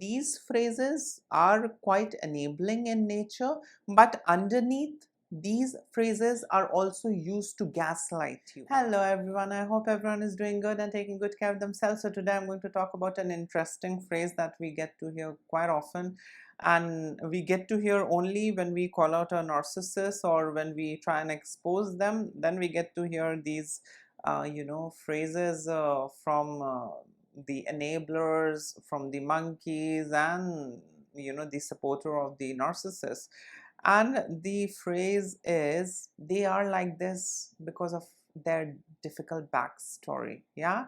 these phrases are quite enabling in nature, but underneath these phrases are also used to gaslight you. Hello everyone, I hope everyone is doing good and taking good care of themselves. So today I'm going to talk about an interesting phrase that we get to hear quite often, and we get to hear only when we call out a narcissist or when we try and expose them. Then we get to hear these phrases from the enablers, from the monkeys, and the supporter of the narcissist. And the phrase is, they are like this because of their difficult backstory. Yeah.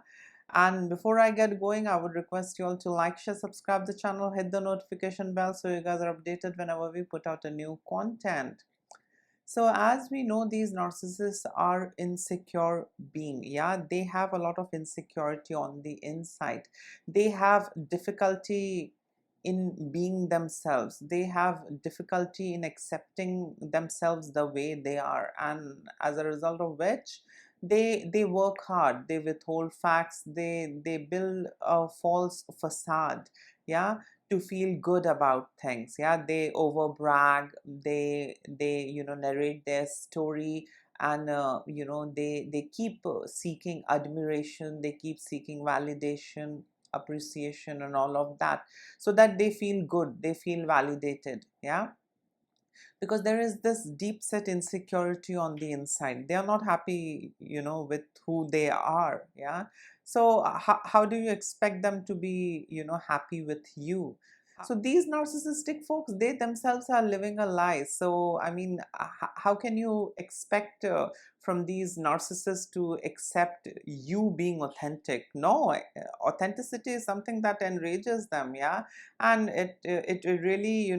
And before I get going, I would request you all to like, share, subscribe the channel, hit the notification bell so you guys are updated whenever we put out a new content. So as we know, these narcissists are insecure being. Yeah, they have a lot of insecurity on the inside. They have difficulty in being themselves. They have difficulty in accepting themselves the way they are, and as a result of which they work hard, they withhold facts, they build a false facade, yeah, to feel good about things. Yeah, they overbrag, they narrate their story, and they keep seeking admiration, they keep seeking validation, appreciation, and all of that, so that they feel good, they feel validated. Yeah, because there is this deep set insecurity on the inside. They are not happy, with who they are. Yeah, so how do you expect them to be, happy with you? So these narcissistic folks, they themselves are living a lie. So I mean, how can you expect from these narcissists to accept you being authentic? No, authenticity is something that enrages them. Yeah, and it really,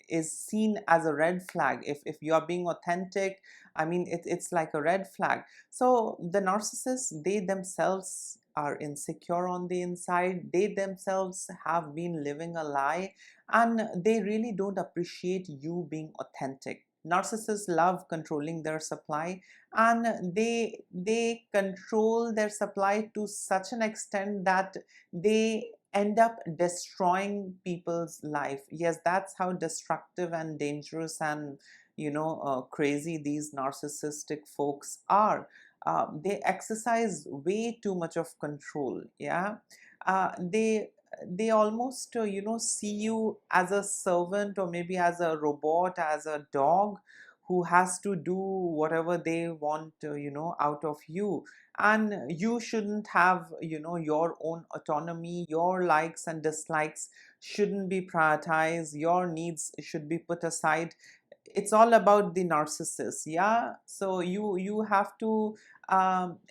is seen as a red flag. If you are being authentic, I mean, it's like a red flag. So the narcissists, they themselves are insecure on the inside. They themselves have been living a lie, and they really don't appreciate you being authentic. Narcissists love controlling their supply, and they control their supply to such an extent that they end up destroying people's life. Yes, that's how destructive and dangerous and crazy these narcissistic folks are. They exercise way too much of control. Yeah, they almost see you as a servant, or maybe as a robot, as a dog who has to do whatever they want out of you, and you shouldn't have your own autonomy. Your likes and dislikes shouldn't be prioritized, your needs should be put aside. It's all about the narcissist. Yeah, so you have to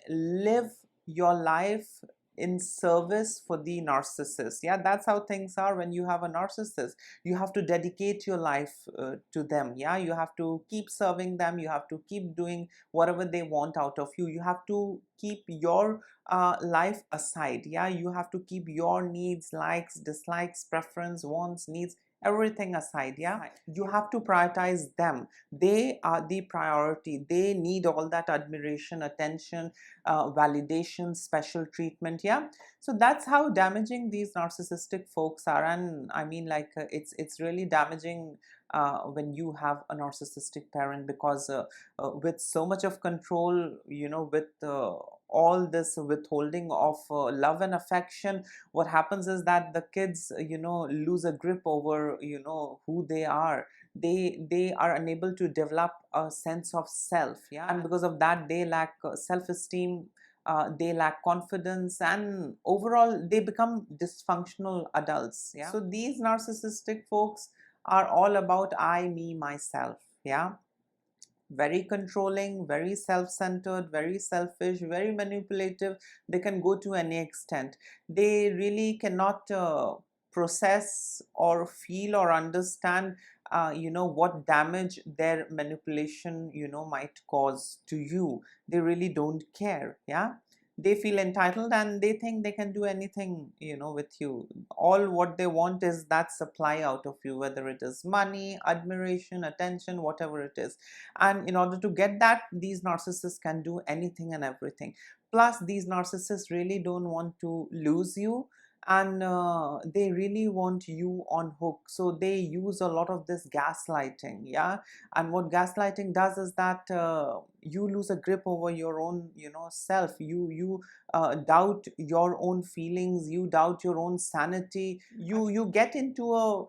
live your life in service for the narcissist. Yeah, that's how things are when you have a narcissist. You have to dedicate your life to them. Yeah, you have to keep serving them, you have to keep doing whatever they want out of you. You have to keep your life aside. Yeah, you have to keep your needs, likes, dislikes, preference, wants, needs, everything aside. Yeah, you have to prioritize them. They are the priority. They need all that admiration, attention, validation, special treatment. Yeah, so that's how damaging these narcissistic folks are. And I mean, like, it's really damaging when you have a narcissistic parent, because with so much of control, with all this withholding of love and affection, what happens is that the kids lose a grip over who they are. They are unable to develop a sense of self. Yeah, and because of that, they lack self-esteem, they lack confidence, and overall they become dysfunctional adults. Yeah, so these narcissistic folks are all about I, me, myself. Yeah, very controlling, very self-centered, very selfish, very manipulative. They can go to any extent. They really cannot process or feel or understand what damage their manipulation might cause to you. They really don't care. Yeah, they feel entitled and they think they can do anything with you. All what they want is that supply out of you, whether it is money, admiration, attention, whatever it is. And in order to get that, these narcissists can do anything and everything. Plus, these narcissists really don't want to lose you, and they really want you on hook, so they use a lot of this gaslighting. Yeah, and what gaslighting does is that you lose a grip over your own, self. You doubt your own feelings, you doubt your own sanity, you get into a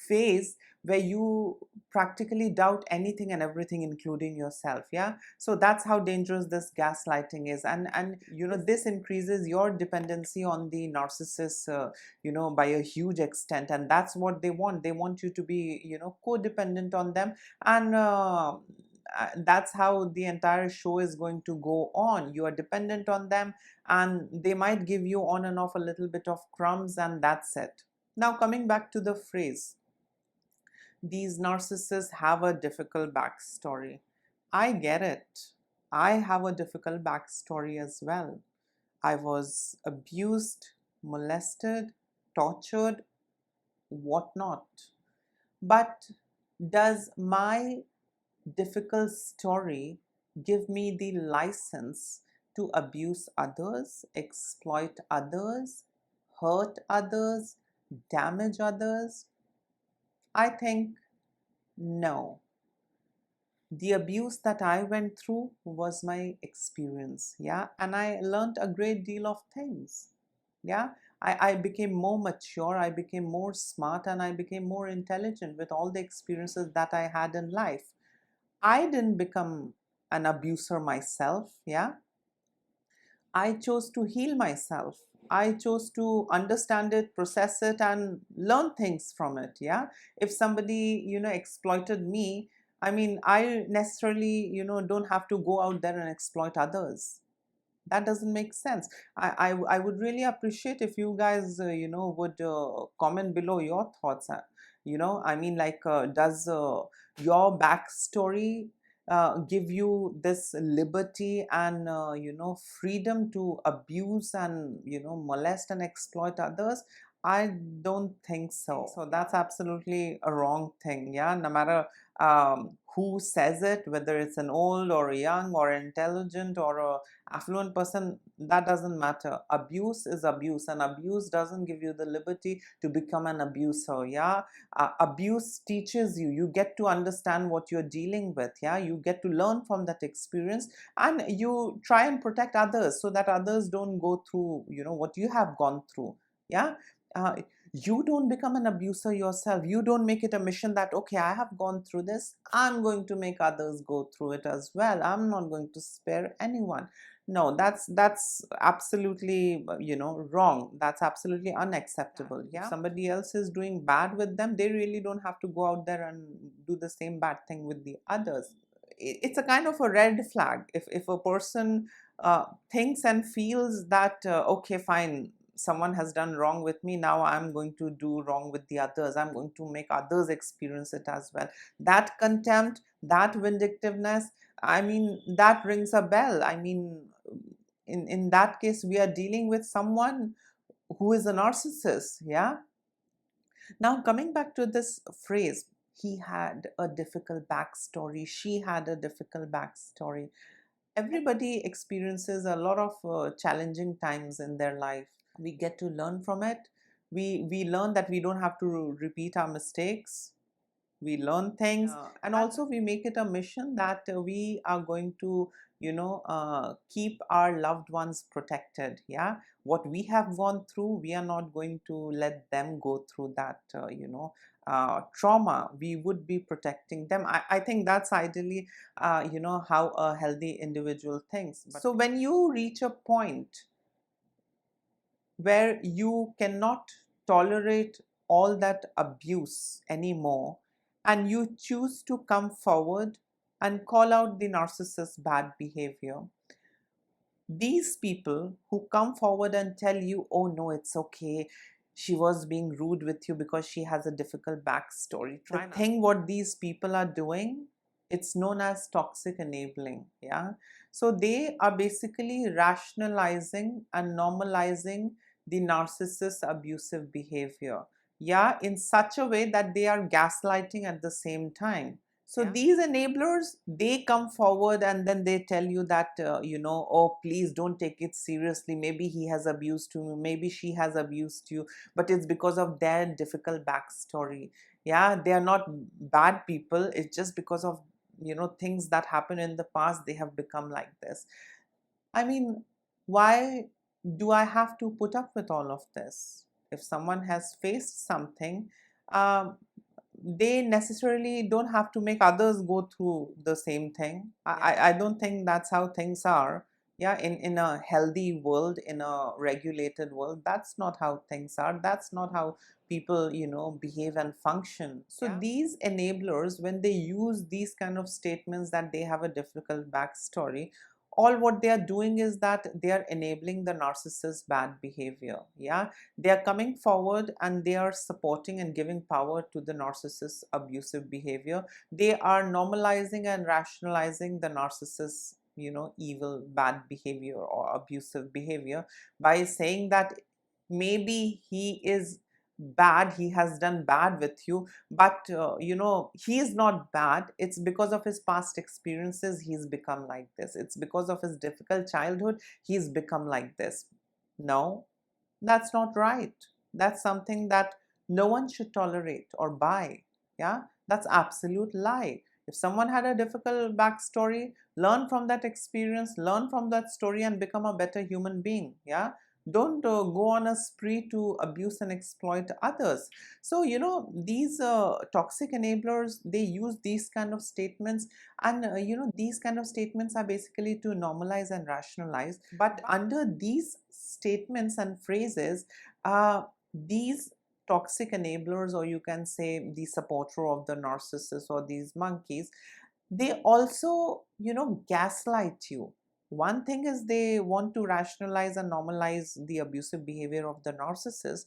phase where you practically doubt anything and everything, including yourself. Yeah, so that's how dangerous this gaslighting is. And this increases your dependency on the narcissist, by a huge extent. And that's what they want. They want you to be, codependent on them. And that's how the entire show is going to go on. You are dependent on them, and they might give you on and off a little bit of crumbs, and that's it. Now, coming back to the phrase, these narcissists have a difficult backstory. I get it. I have a difficult backstory as well. I was abused, molested, tortured, whatnot. But does my difficult story give me the license to abuse others, exploit others, hurt others, damage others? I think no. The abuse that I went through was my experience, yeah, and I learned a great deal of things. Yeah, I became more mature, I became more smart, and I became more intelligent with all the experiences that I had in life. I didn't become an abuser myself. Yeah, I chose to heal myself. I chose to understand it, process it, and learn things from it. Yeah. If somebody, exploited me, I mean, I necessarily, don't have to go out there and exploit others. That doesn't make sense. I would really appreciate if you guys, would comment below your thoughts. I mean, like, does your backstory give you this liberty and freedom to abuse and molest and exploit others? I don't think so. So that's absolutely a wrong thing. Yeah, no matter who says it, whether it's an old or a young or intelligent or a affluent person, that doesn't matter. Abuse is abuse, and abuse doesn't give you the liberty to become an abuser. Yeah, abuse teaches you. You get to understand what you're dealing with. Yeah, you get to learn from that experience, and you try and protect others so that others don't go through what you have gone through. Yeah. uh, you don't become an abuser yourself. You don't make it a mission that, okay, I have gone through this, I'm going to make others go through it as well. I'm not going to spare anyone. No, that's absolutely wrong. That's absolutely unacceptable. Yeah, if somebody else is doing bad with them, they really don't have to go out there and do the same bad thing with the others. It's a kind of a red flag if a person thinks and feels that okay, fine, someone has done wrong with me, now I'm going to do wrong with the others, I'm going to make others experience it as well. That contempt, that vindictiveness, I mean, that rings a bell. I mean, in that case, we are dealing with someone who is a narcissist. Yeah. Now, coming back to this phrase, he had a difficult backstory, she had a difficult backstory. Everybody experiences a lot of challenging times in their life. We get to learn from it. We learn that we don't have to repeat our mistakes. We learn things, and also we make it a mission that we are going to keep our loved ones protected. Yeah, what we have gone through, we are not going to let them go through that trauma. We would be protecting them. I think that's ideally how a healthy individual thinks. So when you reach a point where you cannot tolerate all that abuse anymore, and you choose to come forward and call out the narcissist's bad behavior, these people who come forward and tell you, oh no, it's okay, she was being rude with you because she has a difficult backstory. The thing what these people are doing, it's known as toxic enabling. Yeah. So they are basically rationalizing and normalizing the narcissist's abusive behavior. Yeah, in such a way that they are gaslighting at the same time. So these enablers, they come forward and then they tell you that, oh, please don't take it seriously. Maybe he has abused you, maybe she has abused you, but it's because of their difficult backstory. Yeah, they are not bad people. It's just because of, things that happen in the past, they have become like this. I mean, why do I have to put up with all of this? If someone has faced something, um, they necessarily don't have to make others go through the same thing. I don't think that's how things are. Yeah, in a healthy world, in a regulated world, that's not how things are. That's not how people, behave and function. So these enablers, when they use these kind of statements that they have a difficult backstory, all what they are doing is that they are enabling the narcissist's bad behavior. Yeah, they are coming forward and they are supporting and giving power to the narcissist's abusive behavior. They are normalizing and rationalizing the narcissist's, evil, bad behavior or abusive behavior by saying that maybe he is bad, he has done bad with you, but he is not bad. It's because of his past experiences he's become like this. It's because of his difficult childhood he's become like this. No, that's not right. That's something that no one should tolerate or buy. Yeah, that's absolute lie. If someone had a difficult backstory, learn from that experience, learn from that story, and become a better human being. Yeah, don't go on a spree to abuse and exploit others. So these toxic enablers, they use these kind of statements, and these kind of statements are basically to normalize and rationalize. But under these statements and phrases, these toxic enablers, or you can say the supporter of the narcissist or these monkeys, they also gaslight you. One thing is they want to rationalize and normalize the abusive behavior of the narcissist,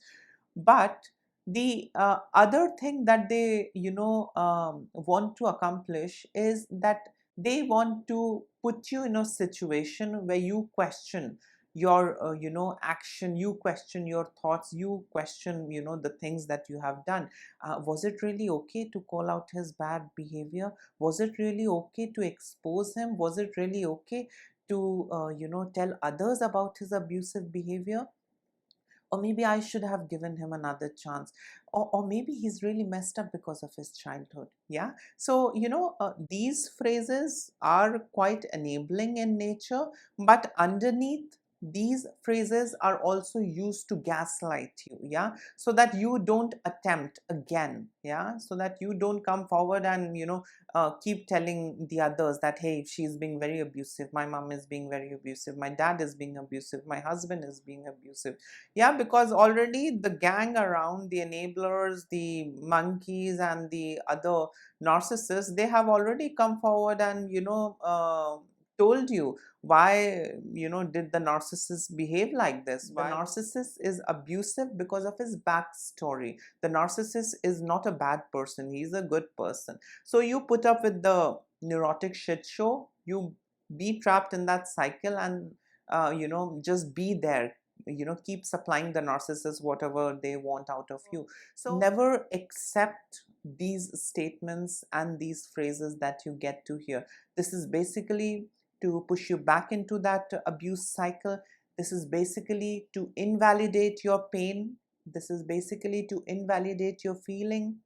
but the other thing that they want to accomplish is that they want to put you in a situation where you question your action, you question your thoughts, you question the things that you have done. Was it really okay to call out his bad behavior? Was it really okay to expose him? Was it really okay to tell others about his abusive behavior? Or maybe I should have given him another chance. Or maybe he's really messed up because of his childhood. Yeah. So, these phrases are quite enabling in nature, but underneath these phrases are also used to gaslight you. Yeah. So that you don't attempt again. Yeah. So that you don't come forward and, keep telling the others that, hey, she's being very abusive. My mom is being very abusive. My dad is being abusive. My husband is being abusive. Yeah, because already the gang around, the enablers, the monkeys, and the other narcissists, they have already come forward and told you why did the narcissist behave like this. The narcissist is abusive because of his backstory. The narcissist is not a bad person, he's a good person. So you put up with the neurotic shit show, you be trapped in that cycle, and just be there, keep supplying the narcissist whatever they want out of you. So never accept these statements and these phrases that you get to hear. This is basically to push you back into that abuse cycle. This is basically to invalidate your pain. This is basically to invalidate your feeling.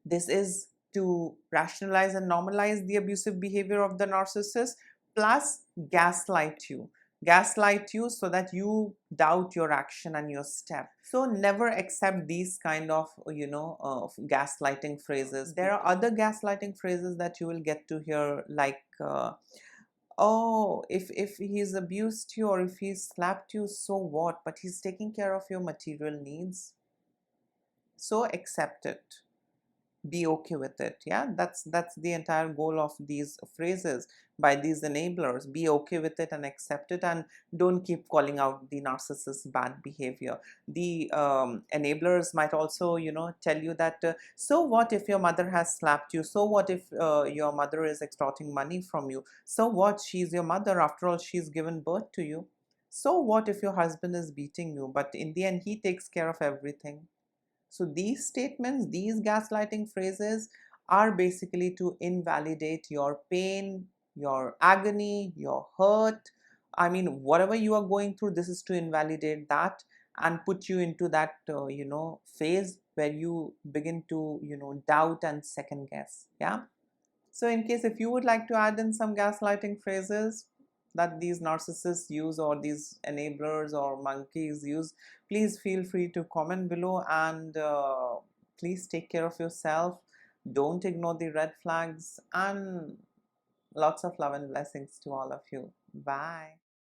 This is to rationalize and normalize the abusive behavior of the narcissist, plus gaslight you. Gaslight you so that you doubt your action and your step. So never accept these kind of gaslighting phrases. There are other gaslighting phrases that you will get to hear, like oh, if he's abused you or if he's slapped you, so what? But he's taking care of your material needs, so accept it, be okay with it. Yeah, that's the entire goal of these phrases by these enablers. Be okay with it and accept it, and don't keep calling out the narcissist's bad behavior. The enablers might also tell you that so what if your mother has slapped you? So what if your mother is extorting money from you? So what, she's your mother, after all she's given birth to you. So what if your husband is beating you, but in the end he takes care of everything? So these statements, these gaslighting phrases are basically to invalidate your pain, your agony, your hurt. I mean, whatever you are going through, this is to invalidate that and put you into that, phase where you begin to, doubt and second guess. Yeah. So, in case if you would like to add in some gaslighting phrases that these narcissists use or these enablers or monkeys use, please feel free to comment below, and please take care of yourself. Don't ignore the red flags, and lots of love and blessings to all of you. Bye.